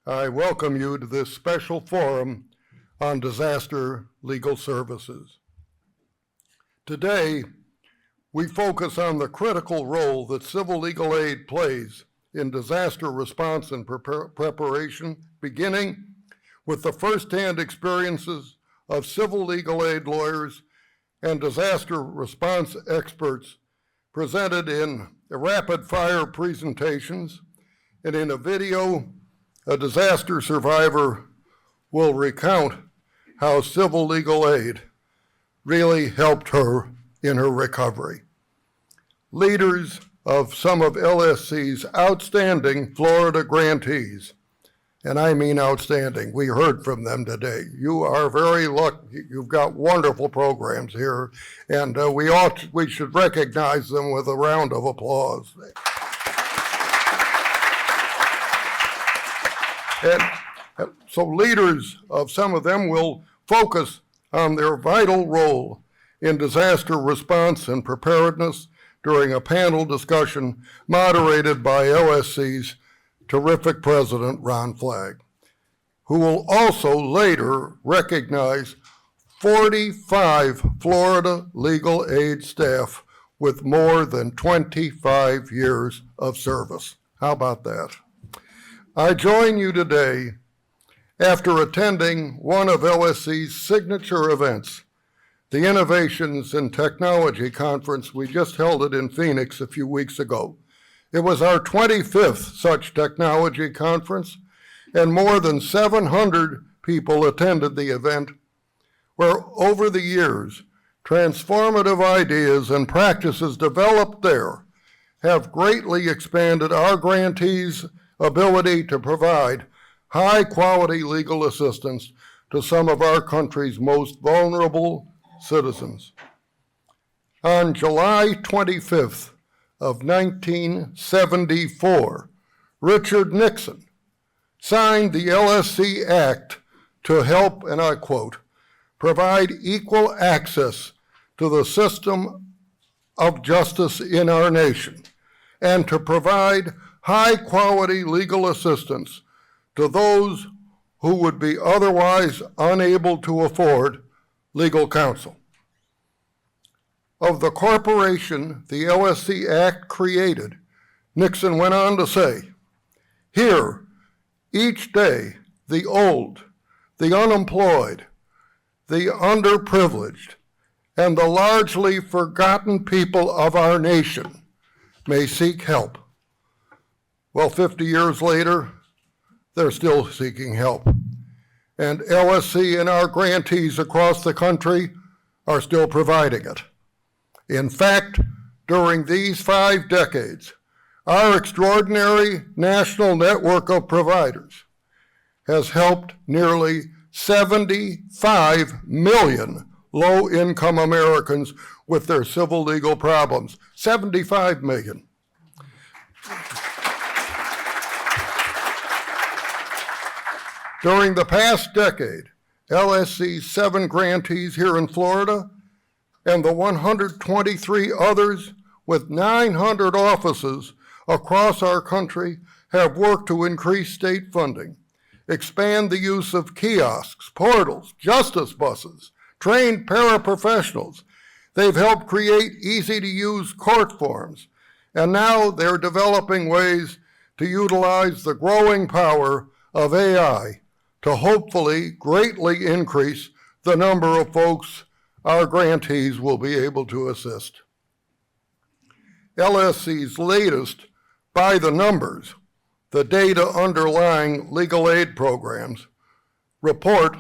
I welcome you to this special forum on disaster legal services. Today, we focus on the critical role that civil legal aid plays in disaster response and preparation, beginning with the firsthand experiences of civil legal aid lawyers and disaster response experts presented in rapid-fire presentations, and in a video, a disaster survivor will recount how civil legal aid really helped her in her recovery. Leaders of some of LSC's outstanding Florida grantees, and I mean outstanding, we heard from them today. You are very lucky, you've got wonderful programs here, and we should recognize them with a round of applause. And so leaders of some of them will focus on their vital role in disaster response and preparedness during a panel discussion moderated by LSC's terrific president, Ron Flagg, who will also later recognize 45 Florida legal aid staff with more than 25 years of service. How about that? I join you today after attending one of LSC's signature events, the Innovations in Technology Conference. We just held it in Phoenix a few weeks ago. It was our 25th such technology conference, and more than 700 people attended the event, where over the years, transformative ideas and practices developed there have greatly expanded our grantees' ability to provide high-quality legal assistance to some of our country's most vulnerable citizens. On July 25th of 1974, Richard Nixon signed the LSC Act to help, and I quote, provide equal access to the system of justice in our nation and to provide high-quality legal assistance to those who would be otherwise unable to afford legal counsel. Of the corporation the LSC Act created, Nixon went on to say, here, each day, the old, the unemployed, the underprivileged, and the largely forgotten people of our nation may seek help. Well, 50 years later, they're still seeking help. And LSC and our grantees across the country are still providing it. In fact, during these 5 decades, our extraordinary national network of providers has helped nearly 75 million low-income Americans with their civil legal problems. 75 million. During the past decade, LSC's 7 grantees here in Florida and the 123 others with 900 offices across our country have worked to increase state funding, expand the use of kiosks, portals, justice buses, trained paraprofessionals. They've helped create easy-to-use court forms, and now they're developing ways to utilize the growing power of AI to hopefully greatly increase the number of folks our grantees will be able to assist. LSC's latest by the numbers, the data underlying legal aid programs, report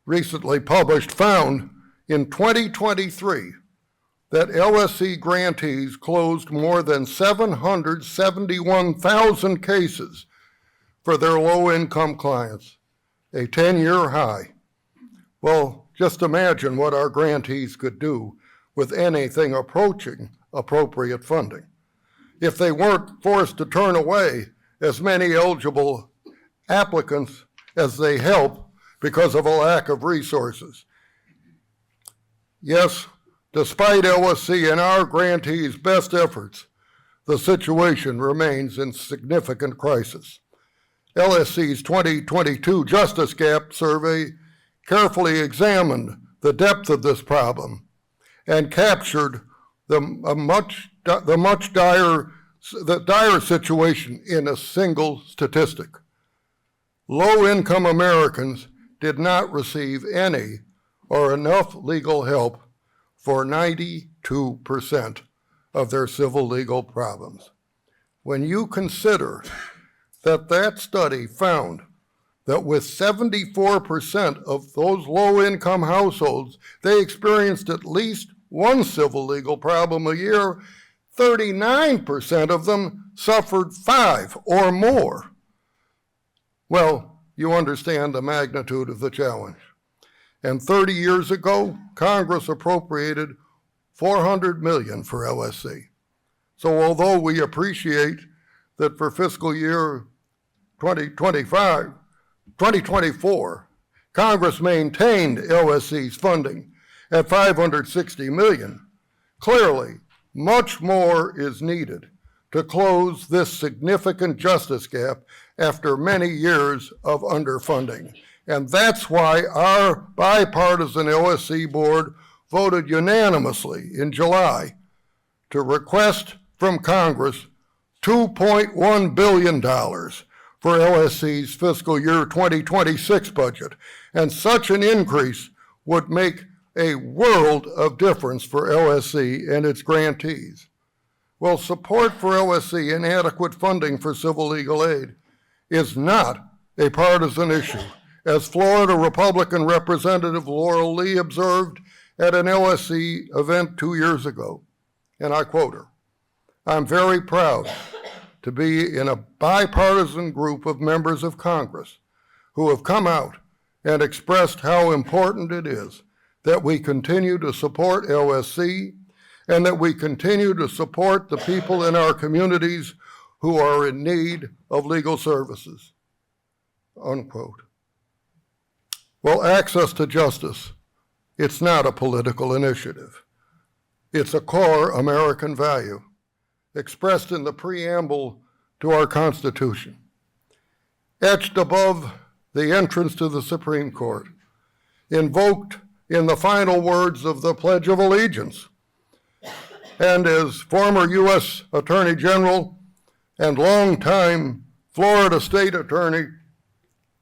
recently published found in 2023 that LSC grantees closed more than 771,000 cases for their low-income clients, a 10-year high. Well, just imagine what our grantees could do with anything approaching appropriate funding if they weren't forced to turn away as many eligible applicants as they help because of a lack of resources. Yes, despite LSC and our grantees' best efforts, the situation remains in significant crisis. LSC's 2022 Justice Gap Survey carefully examined the depth of this problem and captured the dire situation in a single statistic. Low-income Americans did not receive any or enough legal help for 92% of their civil legal problems. When you consider that study found that with 74% of those low-income households, they experienced at least one civil legal problem a year, 39% of them suffered 5 or more. Well, you understand the magnitude of the challenge. And 30 years ago, Congress appropriated $400 million for LSC. So although we appreciate that for fiscal year 2024, Congress maintained LSC's funding at $560 million, clearly much more is needed to close this significant justice gap after many years of underfunding. And that's why our bipartisan LSC board voted unanimously in July to request from Congress $2.1 billion for LSC's fiscal year 2026 budget. And such an increase would make a world of difference for LSC and its grantees. Well, support for LSC and adequate funding for civil legal aid is not a partisan issue, as Florida Republican Representative Laurel Lee observed at an LSC event 2 years ago, and I quote her, "I'm very proud to be in a bipartisan group of members of Congress who have come out and expressed how important it is that we continue to support LSC and that we continue to support the people in our communities who are in need of legal services," unquote. Well, access to justice, it's not a political initiative. It's a core American value expressed in the preamble to our Constitution, etched above the entrance to the Supreme Court, invoked in the final words of the Pledge of Allegiance. And as former U.S. Attorney General and longtime Florida State Attorney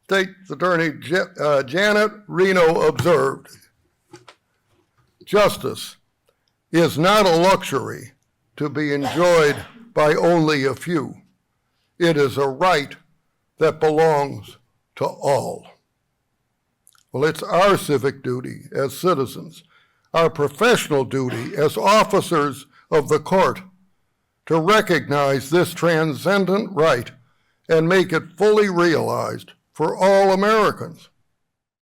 Janet Reno observed, justice is not a luxury to be enjoyed by only a few. It is a right that belongs to all. Well, it's our civic duty as citizens, our professional duty as officers of the court, to recognize this transcendent right and make it fully realized for all Americans.